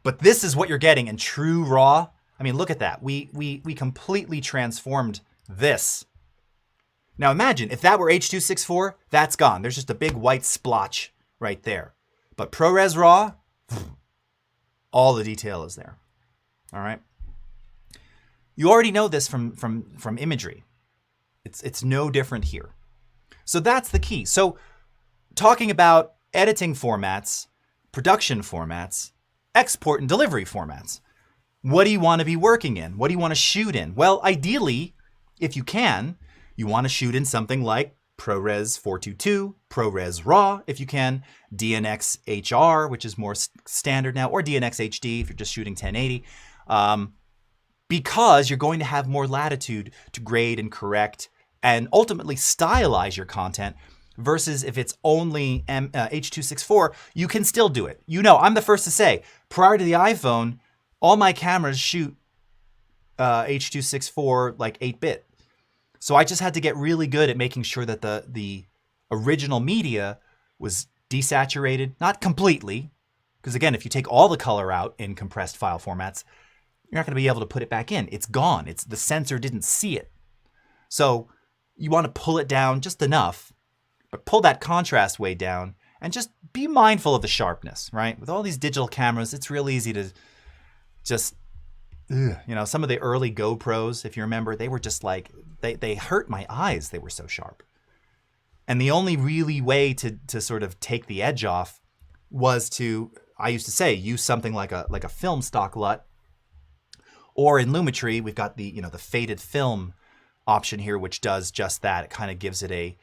But this is what you're getting in true RAW. I mean, look at that. We completely transformed this. Now imagine if that were H.264, that's gone. There's just a big white splotch right there. But ProRes RAW, all the detail is there. All right. You already know this from imagery. It's no different here. So that's the key. So talking about editing formats, production formats, export and delivery formats. What do you want to be working in? What do you want to shoot in? Well, ideally, if you can, you want to shoot in something like ProRes 422, ProRes RAW, if you can, DNX HR, which is more standard now, or DNX HD if you're just shooting 1080, because you're going to have more latitude to grade and correct and ultimately stylize your content. Versus if it's only H.264, you can still do it. I'm the first to say, prior to the iPhone, all my cameras shoot H.264 like 8-bit. So I just had to get really good at making sure that the original media was desaturated, not completely, because again, if you take all the color out in compressed file formats, you're not going to be able to put it back in. It's gone. The sensor didn't see it. So you want to pull it down just enough, but pull that contrast way down and just be mindful of the sharpness, right? With all these digital cameras, it's real easy to just, some of the early GoPros, if you remember, they were just like, they hurt my eyes. They were so sharp. And the only really way to sort of take the edge off was to, I used to say, use something like a film stock LUT. Or in Lumetri, we've got the faded film option here, which does just that. It kind of gives it a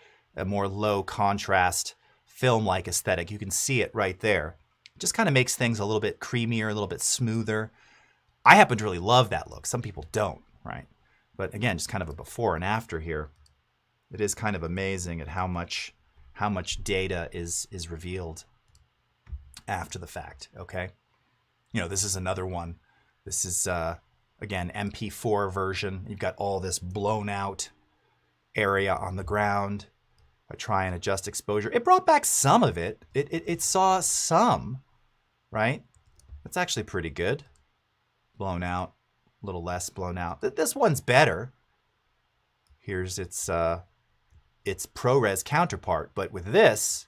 more low contrast film-like aesthetic. You can see it right there. It just kind of makes things a little bit creamier, a little bit smoother. I happen to really love that look. Some people don't, right? But again, just kind of a before and after here. It is kind of amazing at how much data is revealed after the fact, okay? You know, this is another one. This is, again, MP4 version. You've got all this blown out area on the ground. I try and adjust exposure. It brought back some of it. It saw some, right? That's actually pretty good. Blown out, a little less blown out. This one's better. Here's its ProRes counterpart. But with this,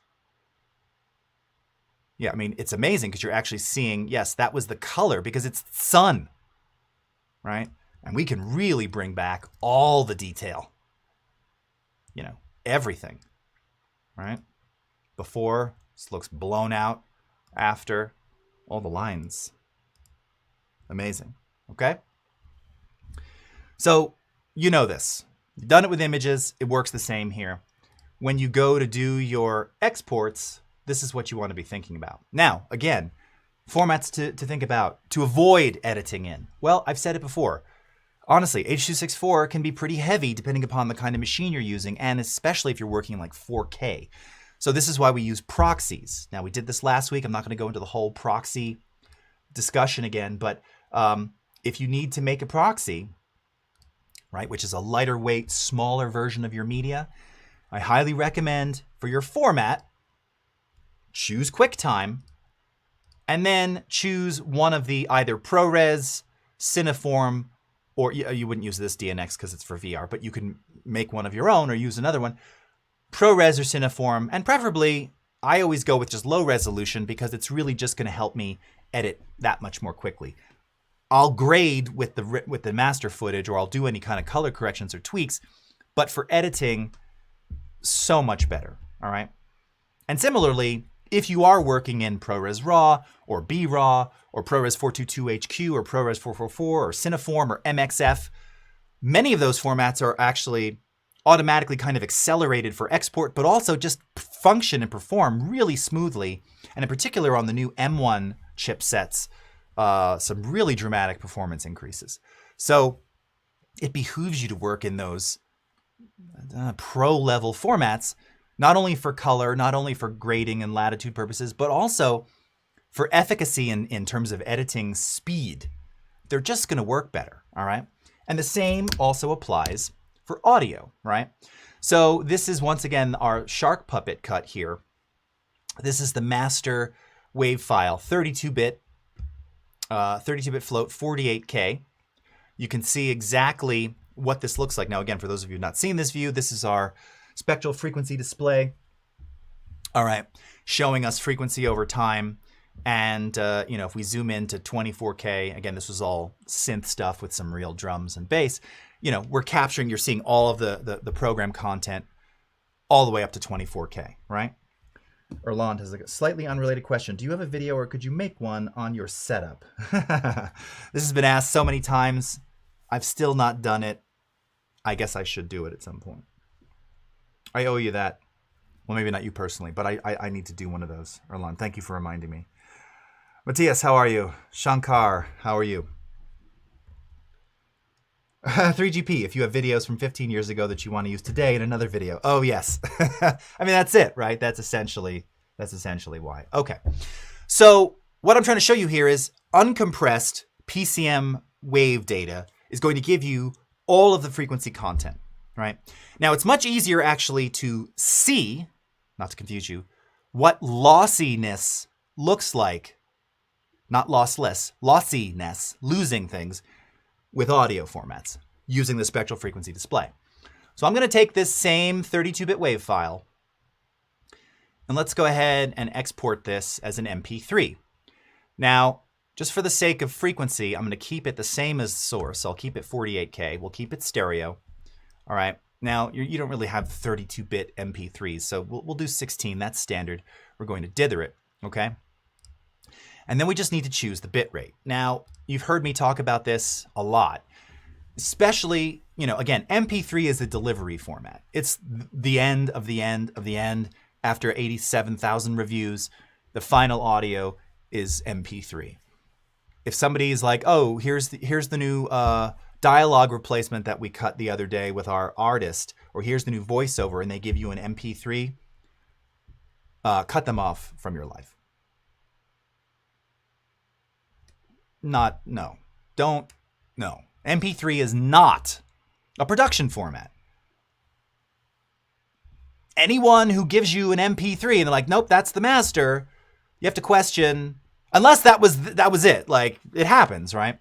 yeah, I mean, it's amazing because you're actually seeing, yes, that was the color because it's sun, right? And we can really bring back all the detail, you know, everything, right? Before, this looks blown out. After, all the lines. Amazing, okay? So, you know this. You've done it with images. It works the same here. When you go to do your exports, this is what you want to be thinking about. Now, again, formats to think about to avoid editing in. Well, I've said it before. Honestly, H.264 can be pretty heavy depending upon the kind of machine you're using, and especially if you're working like 4K. So this is why we use proxies. Now, we did this last week. I'm not going to go into the whole proxy discussion again, but if you need to make a proxy, right, which is a lighter weight, smaller version of your media, I highly recommend for your format, choose QuickTime, and then choose one of the either ProRes, Cineform, or you wouldn't use this DNX because it's for VR, but you can make one of your own or use another one, ProRes or Cineform, and preferably, I always go with just low resolution because it's really just going to help me edit that much more quickly. I'll grade with the master footage, or I'll do any kind of color corrections or tweaks, but for editing, so much better, all right? And similarly, if you are working in ProRes RAW or BRAW or ProRes 422HQ or ProRes 444 or Cineform or MXF, many of those formats are actually automatically kind of accelerated for export, but also just function and perform really smoothly. And in particular on the new M1 chipsets, some really dramatic performance increases. So it behooves you to work in those pro level formats, not only for color, not only for grading and latitude purposes, but also for efficacy in terms of editing speed. They're just going to work better, all right? And the same also applies for audio, right? So this is once again our Shark Puppet cut here. This is the master wave file, 32-bit float, 48K. You can see exactly what this looks like. Now, again, for those of you who have not seen this view, this is our spectral frequency display. All right, showing us frequency over time. And, you know, if we zoom in to 24K, again, this was all synth stuff with some real drums and bass. You know, we're capturing, you're seeing all of the program content all the way up to 24K, right? Erland has a slightly unrelated question. Do you have a video or could you make one on your setup? This has been asked so many times. I've still not done it. I guess I should do it at some point. I owe you that. Well, maybe not you personally, but I need to do one of those. Erland, thank you for reminding me. Matthias, how are you? Shankar, how are you? 3GP, if you have videos from 15 years ago that you want to use today in another video. Oh, yes. I mean, that's it, right? That's essentially why. Okay. So what I'm trying to show you here is uncompressed PCM wave data is going to give you all of the frequency content, right? Now, it's much easier actually to see, not to confuse you, what lossiness looks like. Not lossless, lossiness, losing things, with audio formats using the spectral frequency display. So I'm going to take this same 32-bit wave file and let's go ahead and export this as an MP3. Now, just for the sake of frequency, I'm going to keep it the same as the source. I'll keep it 48K. We'll keep it stereo. All right. Now, you don't really have 32-bit MP3s, so we'll do 16. That's standard. We're going to dither it, okay? And then we just need to choose the bit rate. Now, you've heard me talk about this a lot, especially, you know, again, MP3 is a delivery format. It's the end of the end of the end. After 87,000 reviews, the final audio is MP3. if somebody's like, oh, here's the new dialogue replacement that we cut the other day with our artist, or here's the new voiceover, and they give you an MP3, cut them off from your life. No. MP3 is not a production format. Anyone who gives you an MP3 and they're like, nope, that's the master, you have to question, unless that was it. Like, it happens, right?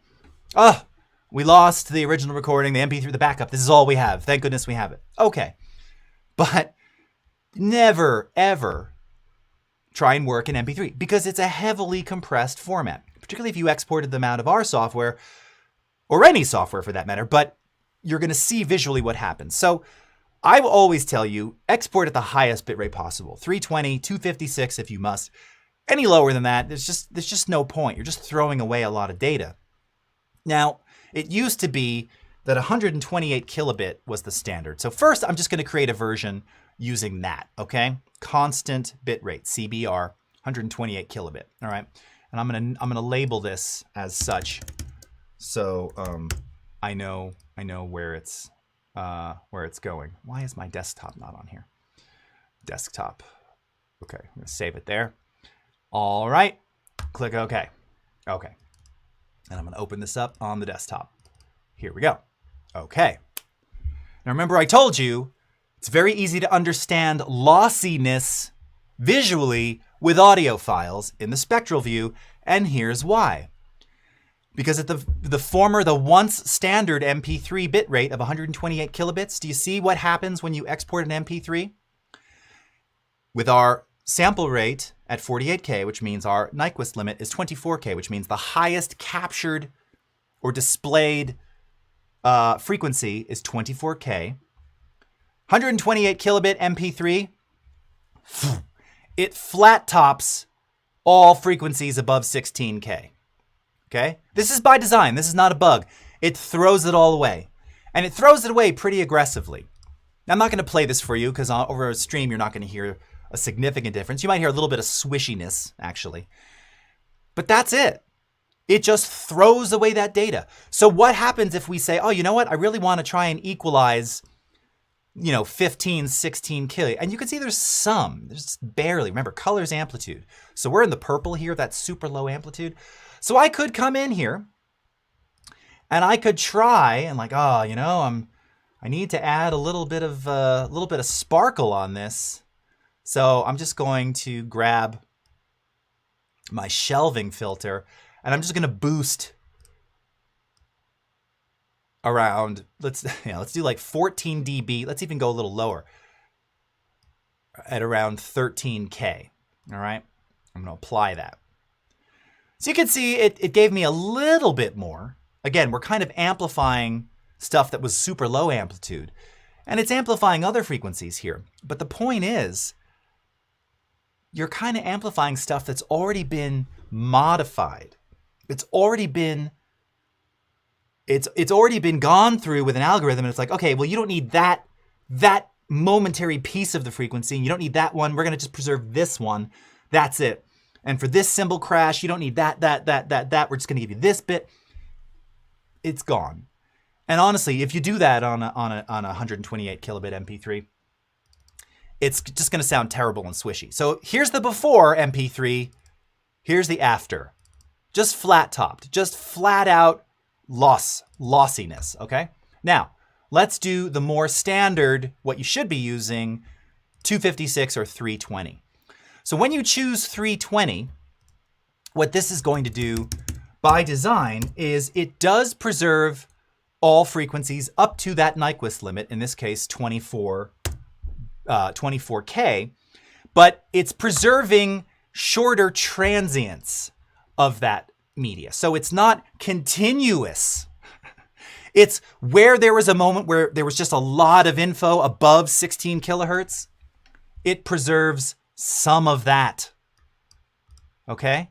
Oh, we lost the original recording, the MP3, the backup. This is all we have. Thank goodness we have it. Okay. But never, ever try and work in MP3 because it's a heavily compressed format, particularly if you exported them out of our software or any software for that matter, but you're going to see visually what happens. So I will always tell you, export at the highest bitrate possible, 320, 256 if you must. Any lower than that, there's just no point. You're just throwing away a lot of data. Now, it used to be that 128 kilobit was the standard. So first, I'm just going to create a version using that, okay? Constant bitrate, CBR, 128 kilobit, all right? And I'm gonna label this as such, so I know where it's going. Why is my desktop not on here? Desktop. Okay, I'm gonna save it there. All right, click OK. Okay, and I'm gonna open this up on the desktop. Here we go. Okay. Now remember I told you it's very easy to understand lossiness visually with audio files in the spectral view, and here's why. Because at the once standard MP3 bitrate of 128 kilobits, do you see what happens when you export an MP3? With our sample rate at 48K, which means our Nyquist limit is 24K, which means the highest captured or displayed frequency is 24K. 128 kilobit MP3, it flat tops all frequencies above 16K. Okay? This is by design. This is not a bug. It throws it all away. And it throws it away pretty aggressively. Now, I'm not going to play this for you because over a stream, you're not going to hear a significant difference. You might hear a little bit of swishiness, actually. But that's it. It just throws away that data. So what happens if we say, oh, you know what? I really want to try and equalize 15, 16 K. And you can see there's barely. Remember, color's amplitude. So we're in the purple here, that's super low amplitude. So I could come in here and I could try and I need to add a little bit of sparkle on this. So I'm just going to grab my shelving filter and I'm just going to boost around, let's do like 14 dB. Let's even go a little lower at around 13K. All right, I'm going to apply that. So you can see it gave me a little bit more. Again, we're kind of amplifying stuff that was super low amplitude, and it's amplifying other frequencies here. But the point is, you're kind of amplifying stuff that's already been modified. It's already been gone through with an algorithm, and it's like, okay, well, you don't need that momentary piece of the frequency, and you don't need that one. We're going to just preserve this one. That's it. And for this cymbal crash, you don't need that. We're just going to give you this bit. It's gone. And honestly, if you do that on a 128 kilobit MP3, it's just going to sound terrible and swishy. So here's the before MP3. Here's the after. Just flat topped. Just flat out lossiness. Okay. Now let's do the more standard, what you should be using, 256 or 320. So when you choose 320, what this is going to do by design is it does preserve all frequencies up to that Nyquist limit, in this case 24K, but it's preserving shorter transients of that media. So it's not continuous. It's where there was a moment where there was just a lot of info above 16 kilohertz, it preserves some of that. Okay?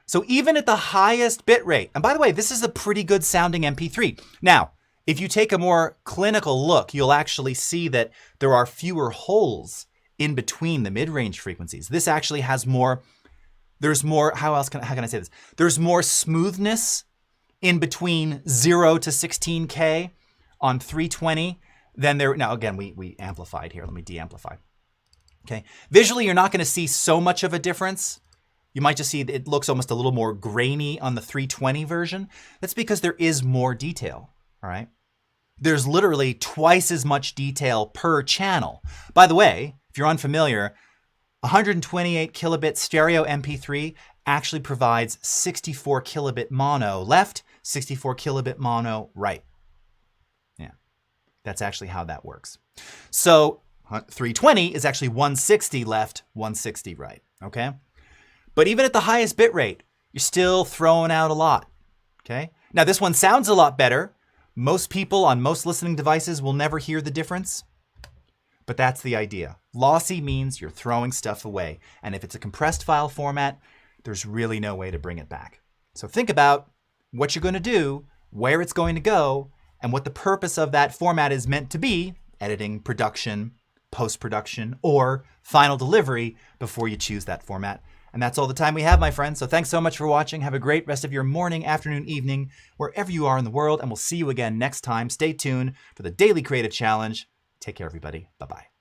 So even at the highest bit rate, and by the way, this is a pretty good sounding MP3. Now, if you take a more clinical look, you'll actually see that there are fewer holes in between the mid-range frequencies. This actually has more There's more, how can I say this? There's more smoothness in between 0 to 16K on 320 than there. Now, again, we amplified here. Let me de-amplify. Okay. Visually, you're not going to see so much of a difference. You might just see it looks almost a little more grainy on the 320 version. That's because there is more detail, all right? There's literally twice as much detail per channel. By the way, if you're unfamiliar, 128 kilobit stereo MP3 actually provides 64 kilobit mono left, 64 kilobit mono right. Yeah, that's actually how that works. So 320 is actually 160 left, 160 right, okay? But even at the highest bit rate, you're still throwing out a lot, okay? Now this one sounds a lot better. Most people on most listening devices will never hear the difference, but that's the idea. Lossy means you're throwing stuff away. And if it's a compressed file format, there's really no way to bring it back. So think about what you're going to do, where it's going to go, and what the purpose of that format is meant to be, editing, production, post-production, or final delivery before you choose that format. And that's all the time we have, my friends. So thanks so much for watching. Have a great rest of your morning, afternoon, evening, wherever you are in the world. And we'll see you again next time. Stay tuned for the Daily Creative Challenge. Take care, everybody. Bye-bye.